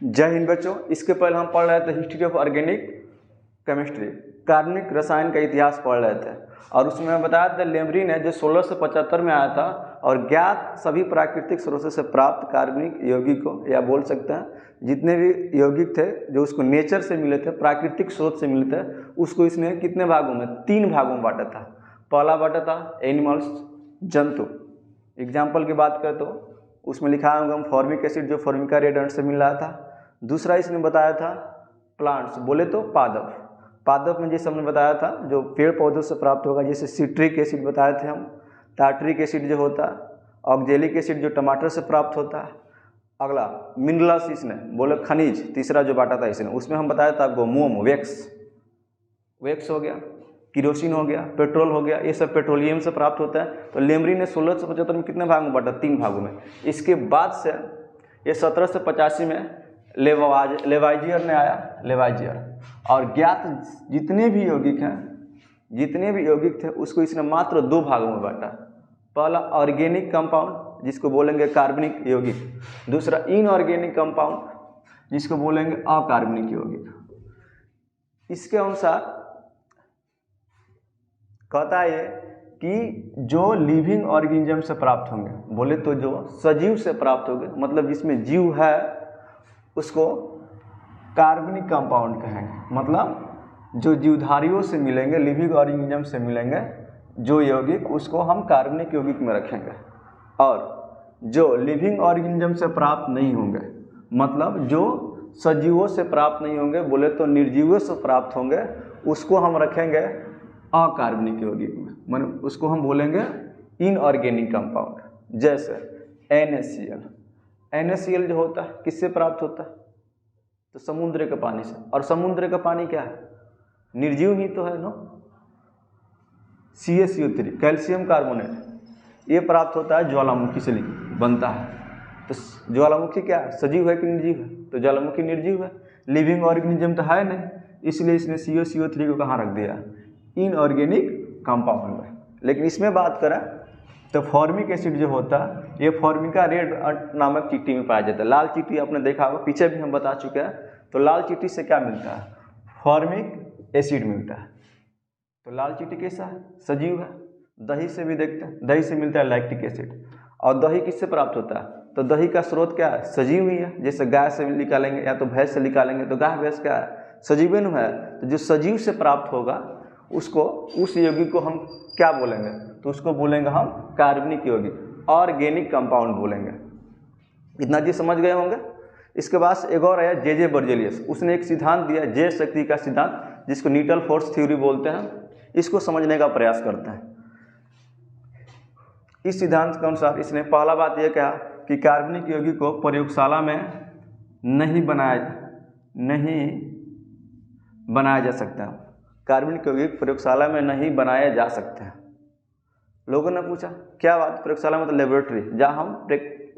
जय हिंद बच्चों। इसके पहले हम पढ़ रहे थे हिस्ट्री ऑफ ऑर्गेनिक केमिस्ट्री, कार्बनिक रसायन का इतिहास पढ़ रहे थे। और उसमें मैं बताया था लेमरी ने जो 1675 में आया था और ज्ञात सभी प्राकृतिक स्रोतों से प्राप्त कार्बनिक यौगिक को, या बोल सकते हैं जितने भी यौगिक थे जो उसको नेचर से मिले थे, प्राकृतिक स्रोत से मिले थे, उसको इसने कितने भागों में, 3 भागों में बांटा था। पहला बांटा था एनिमल्स, जंतु। एग्जाम्पल की बात करें तो उसमें लिखा होगा फॉर्मिक एसिड जो फॉर्मिका रेड से मिल रहा था। दूसरा इसने बताया था प्लांट्स, बोले तो पादप। पादप में जैसे हमने बताया था जो पेड़ पौधों से प्राप्त होगा, जैसे सिट्रिक एसिड बताए थे हम, टार्ट्रिक एसिड जो होता है, ऑक्जेलिक एसिड जो टमाटर से प्राप्त होता है। अगला मिनरल्स इसने बोले खनिज, तीसरा जो बांटा था इसने, उसमें हम बताया था आपको मोम, वैक्स हो गया, किरोसिन हो गया, पेट्रोल हो गया, ये सब पेट्रोलियम से प्राप्त होता है। तो लेमरी ने 1675 में कितने भाग में बांटा, 3 भागों में। इसके बाद से ये 1785 में लेवाइजियर ने आया, लेवाइजियर, और ज्ञात जितने भी यौगिक थे उसको इसने मात्र 2 भागों में बांटा। पहला ऑर्गेनिक कंपाउंड जिसको बोलेंगे कार्बनिक यौगिक, दूसरा इनऑर्गेनिक कंपाउंड जिसको बोलेंगे अकार्बनिक यौगिक। इसके अनुसार कहता है कि जो लिविंग ऑर्गेनिज्म से प्राप्त होंगे, बोले तो जो सजीव से प्राप्त होंगे, मतलब जिसमें जीव है, उसको कार्बनिक कंपाउंड कहेंगे। मतलब जो जीवधारियों से मिलेंगे, लिविंग ऑर्गेनिज्म से मिलेंगे जो यौगिक, उसको हम कार्बनिक यौगिक में रखेंगे। और जो लिविंग ऑर्गेनिज्म से प्राप्त नहीं होंगे, मतलब जो सजीवों से प्राप्त नहीं होंगे, बोले तो निर्जीवों से प्राप्त होंगे, उसको हम रखेंगे अकार्बनिक यौगिक में, मतलब उसको हम बोलेंगे इनऑर्गेनिक कंपाउंड। जैसे NaCl जो होता है किससे प्राप्त होता है, तो समुद्र के पानी से। और समुद्र का पानी क्या है, निर्जीव ही तो है ना। CaCO3 कैल्शियम कार्बोनेट, ये प्राप्त होता है ज्वालामुखी से बनता है। तो ज्वालामुखी क्या है, सजीव है कि निर्जीव है, तो ज्वालामुखी निर्जीव है, लिविंग ऑर्गेनिज्म तो है नहीं, इसलिए इसने CaCO3 को कहाँ रख दिया, इनऑर्गेनिक कंपाउंड में। लेकिन इसमें बात करें तो फॉर्मिक एसिड जो होता है, ये फॉर्मिका रेड नामक चींटी में पाया जाता है। लाल चींटी आपने देखा होगा, पीछे भी हम बता चुके हैं। तो लाल चींटी से क्या मिलता है, फॉर्मिक एसिड मिलता है। तो लाल चींटी कैसा है, सजीव है। दही से भी देखते हैं, दही से मिलता है लैक्टिक एसिड। और दही किससे प्राप्त होता है, तो दही का स्रोत क्या है, सजीव ही है। जैसे गाय से निकालेंगे या तो भैंस से निकालेंगे, तो गाय भैंस क्या है, सजीवन है। तो जो सजीव से प्राप्त होगा उसको, उस यौगिक को हम क्या बोलेंगे, तो उसको बोलेंगे हम कार्बनिक यौगिक, ऑर्गेनिक कंपाउंड बोलेंगे। इतना चीज समझ गए होंगे। इसके बाद एक और आया जे बर्जेलियस, उसने एक सिद्धांत दिया, जे शक्ति का सिद्धांत, जिसको न्यूटन फोर्स थ्योरी बोलते हैं। इसको समझने का प्रयास करते हैं। इस सिद्धांत के अनुसार इसने पहला बात यह कहा कि कार्बनिक यौगिक को प्रयोगशाला में नहीं बनाया जा सकता। कार्बनिक यौगिक प्रयोगशाला में नहीं बनाए जा सकते हैं। लोगों ने पूछा क्या बात, प्रयोगशाला मतलब लेबोरेटरी, जहाँ हम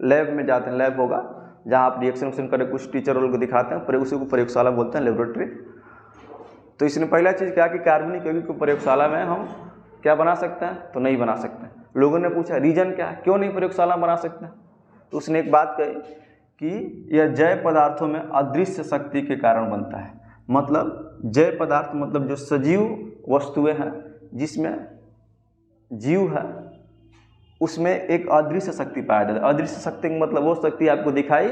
लैब में जाते हैं, लैब होगा जहाँ आप रिएक्शन करें, कुछ टीचर लोग को दिखाते हैं, उसी को प्रयोगशाला बोलते हैं, लेबोरेटरी। तो इसने पहला चीज़ कहा कि कार्बनिक यौगिक को प्रयोगशाला में हम क्या बना सकते हैं, तो नहीं बना सकते। लोगों ने पूछा रीजन क्या है, क्यों नहीं प्रयोगशाला बना सकते। तो उसने एक बात कही कि यह जैव पदार्थों में अदृश्य शक्ति के कारण बनता है। मतलब जैव पदार्थ मतलब जो सजीव वस्तुएं हैं, जिसमें जीव है, उसमें एक अदृश्य शक्ति पाया जाता है। अदृश्य शक्ति का मतलब वो शक्ति आपको दिखाई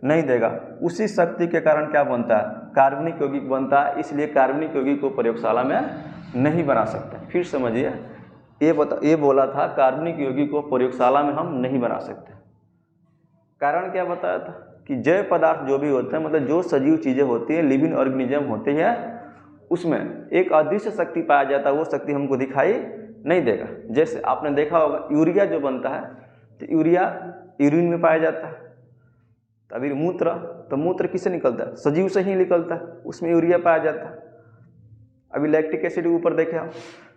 नहीं देगा, उसी शक्ति के कारण क्या बनता है, कार्बनिक यौगिक बनता है। इसलिए कार्बनिक यौगिक को प्रयोगशाला में नहीं बना सकते। फिर समझिए, ये बोला था कार्बनिक यौगिक को प्रयोगशाला में हम नहीं बना सकते। कारण क्या बताया था कि जैव पदार्थ जो भी होते हैं, मतलब जो सजीव चीज़ें होती हैं, लिविंग ऑर्गेनिज्म होते हैं, उसमें एक अदृश्य शक्ति पाया जाता है, वो शक्ति हमको दिखाई नहीं देगा। जैसे आपने देखा होगा यूरिया जो बनता है, तो यूरिया यूरिन में पाया जाता है। तो अभी मूत्र किससे निकलता है, सजीव से ही निकलता है, उसमें यूरिया पाया जाता है। अभी लैक्टिक एसिड के ऊपर देखे हम,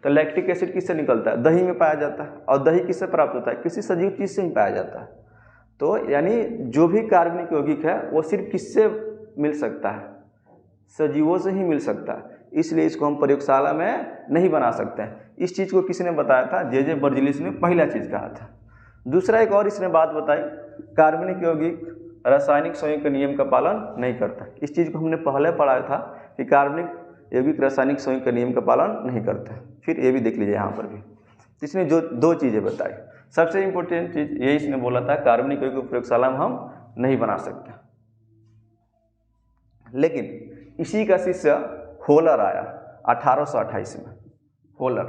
तो लैक्टिक एसिड किससे निकलता है, दही में पाया जाता है। और दही किससे प्राप्त होता है, किसी सजीव चीज़ से ही पाया जाता है। तो यानी जो भी कार्बनिक यौगिक है वो सिर्फ किससे मिल सकता है, सजीवों से ही मिल सकता है। इसलिए इसको हम प्रयोगशाला में नहीं बना सकते हैं। इस चीज़ को किसने बताया था, जे बर्जेलियस ने पहला चीज़ कहा था। दूसरा एक और इसने बात बताई, कार्बनिक यौगिक रासायनिक संयोग के नियम का पालन नहीं करता। इस चीज़ को हमने पहले पढ़ा था कि कार्बनिक यौगिक रासायनिक संयोग के नियम का पालन नहीं करते। फिर ये भी देख लीजिए यहाँ पर भी, तो इसने जो दो चीज़ें बताई, सबसे इम्पोर्टेंट चीज़ ये इसने बोला था कार्बनिक यौगिक को प्रयोगशाला में हम नहीं बना सकते। लेकिन इसी का शिष्य होलर आया 1828 में, होलर।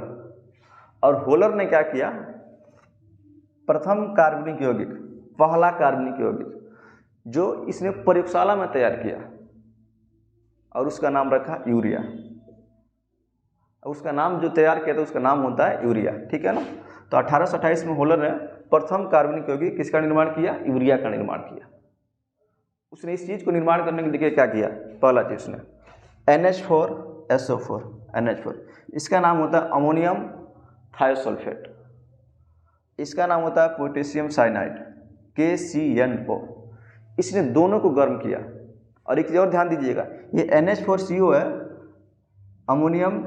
और होलर ने क्या किया, प्रथम कार्बनिक यौगिक, पहला कार्बनिक यौगिक जो इसने प्रयोगशाला में तैयार किया और उसका नाम रखा यूरिया। उसका नाम जो तैयार किया था उसका नाम होता है यूरिया, ठीक है ना। तो 1828 में होलर ने प्रथम कार्बनिक यौगिक किसका निर्माण किया, यूरिया का निर्माण किया। उसने इस चीज़ को निर्माण करने के लिए क्या किया, पहला चीज उसने NH4SO4, NH4, इसका नाम होता है अमोनियम थायोसल्फेट, इसका नाम होता है पोटेशियम साइनाइड KCNO। इसने दोनों को गर्म किया। और एक चीज़ और ध्यान दीजिएगा, ये NH4CO है, अमोनियम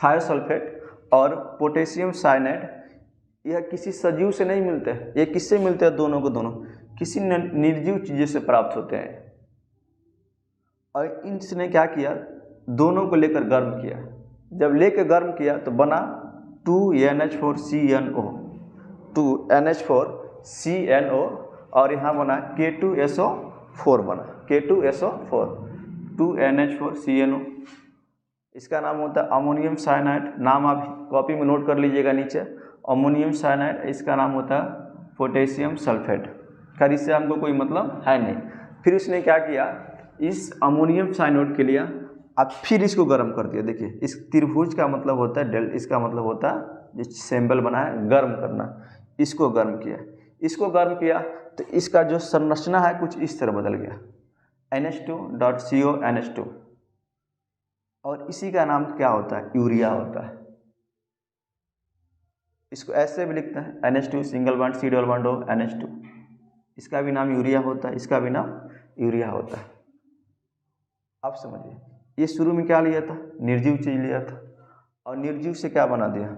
थायोसल्फेट और पोटेशियम साइनाइड, यह किसी सजीव से नहीं मिलते हैं। ये किससे मिलते हैं, दोनों को दोनों किसी निर्जीव चीज़ों से प्राप्त होते हैं। और इसने क्या किया, दोनों को लेकर गर्म किया। जब लेकर गर्म किया तो बना 2NH4CNO, 2NH4CNO, और यहाँ बना K2SO4, बना K2SO4, 2NH4CNO। इसका नाम होता है अमोनियम साइनाइड, नाम आप कॉपी में नोट कर लीजिएगा नीचे, अमोनियम साइनाइड। इसका नाम होता है पोटेशियम सल्फेट। खैर इससे हमको कोई मतलब है नहीं। फिर उसने क्या किया, इस अमोनियम साइनाइड के लिए अब फिर इसको गर्म कर दिया। देखिए इस त्रिभुज का मतलब होता है डेल, इसका मतलब होता है जो सिंबल बना है गर्म करना। इसको गर्म किया, इसको गर्म किया तो इसका जो संरचना है कुछ इस तरह बदल गया, NH2.CO NH2, और इसी का नाम क्या होता है, यूरिया होता है। इसको ऐसे भी लिखते हैं NH2 single bond C double bond O NH2, इसका भी नाम यूरिया होता है, इसका भी नाम यूरिया होता है। आप समझिए, ये शुरू में क्या लिया था, निर्जीव चीज लिया था, और निर्जीव से क्या बना दिया,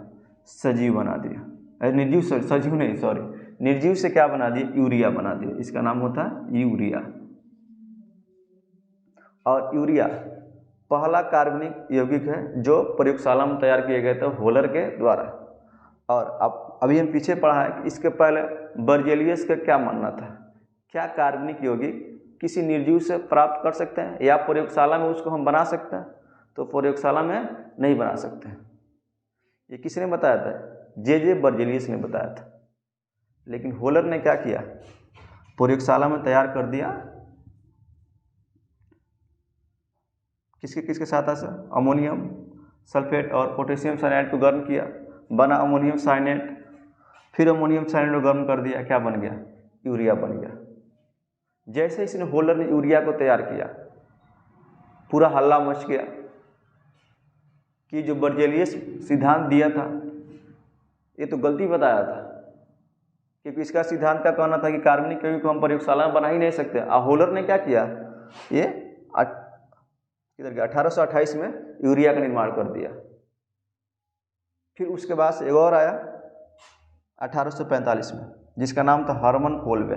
सजीव बना दिया। निर्जीव सजीव नहीं, सॉरी, निर्जीव से क्या बना दिया, यूरिया बना दिया। इसका नाम होता है यूरिया। और यूरिया पहला कार्बनिक यौगिक है जो प्रयोगशाला में तैयार किए गए थे होलर के द्वारा। और अब अभी हम पीछे पढ़ा है कि इसके पहले बर्जेलियस का क्या मानना था, क्या कार्बनिक यौगिक किसी निर्जीव से प्राप्त कर सकते हैं या प्रयोगशाला में उसको हम बना सकते हैं, तो प्रयोगशाला में नहीं बना सकते हैं। ये किसने बताया था, जे बर्जेलियस ने बताया था। लेकिन होलर ने क्या किया, प्रयोगशाला में तैयार कर दिया। किसके किसके साथ ऐसा, अमोनियम सल्फेट और पोटेशियम साइनाइड को गर्म किया, बना अमोनियम साइनाइड। फिर अमोनियम साइनाइड को गर्म कर दिया, क्या बन गया, यूरिया बन गया। जैसे इसने होलर ने यूरिया को तैयार किया, पूरा हल्ला मच गया कि जो बर्जेलियस सिद्धांत दिया था ये तो गलती बताया था, क्योंकि इसका सिद्धांत का कहना था कि कार्बनिक यौगिक को हम प्रयोगशाला में बना ही नहीं सकते। होलर ने क्या किया, ये किधर गया, 1828 में यूरिया का निर्माण कर दिया। फिर उसके बाद से एक और आया 1845 में, जिसका नाम था हरमन कोल्वे।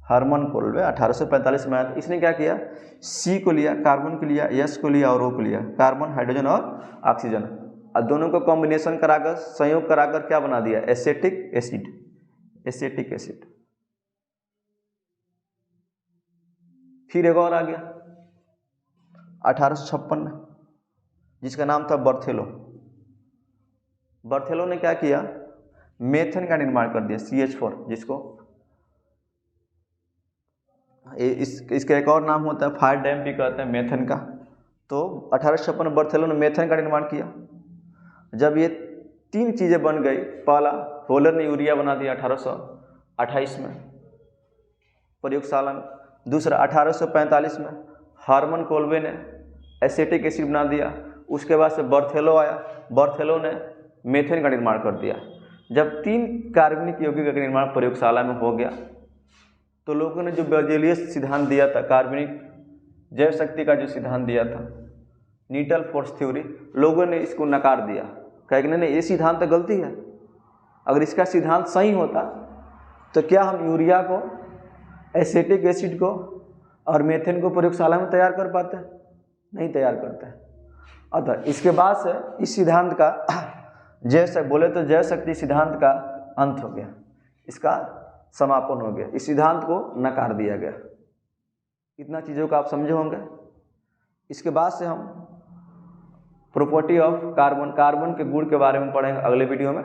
हरमन कोल्वे 1845 में आया। इसने क्या किया, C को लिया, कार्बन को लिया, S को लिया और O को लिया, कार्बन हाइड्रोजन और ऑक्सीजन, और दोनों को कॉम्बिनेशन कराकर, संयोग कराकर क्या बना दिया, एसेटिक एसिड, एसेटिक एसिड। फिर एक और आ गया 1856 में, जिसका नाम था बर्थेलो। बर्थेलो ने क्या किया, मेथेन का निर्माण कर दिया, CH4, जिसको इसका एक और नाम होता है फायर डैम भी कहते हैं मेथेन का। तो 1856 में बर्थेलो ने मेथेन का निर्माण किया। जब ये तीन चीज़ें बन गई, पहला होलर ने यूरिया बना दिया 1828 में प्रयोगशाला में, दूसरा 1845 में हरमन कोल्वे ने एसेटिक एसिड बना दिया, उसके बाद से बर्थेलो आया, बर्थेलो ने मेथेन का निर्माण कर दिया। जब तीन कार्बनिक यौगिक का निर्माण प्रयोगशाला में हो गया तो लोगों ने जो बर्जेलियस सिद्धांत दिया था, कार्बनिक जैव शक्ति का जो सिद्धांत दिया था, न्यूटन फोर्स थ्योरी, लोगों ने इसको नकार दिया, कहा कि नहीं, ये सिद्धांत तो गलती है। अगर इसका सिद्धांत सही होता तो क्या हम यूरिया को एसिटिक एसिड को और मीथेन को प्रयोगशाला में तैयार कर पाते हैं? नहीं तैयार करते हैं। अतः इसके बाद से इस सिद्धांत का बोले तो जैव शक्ति सिद्धांत का अंत हो गया, इसका समापन हो गया, इस सिद्धांत को नकार दिया गया। इतना चीज़ों का आप समझे होंगे। इसके बाद से हम प्रॉपर्टी ऑफ कार्बन, कार्बन के गुण के बारे में पढ़ेंगे अगले वीडियो में।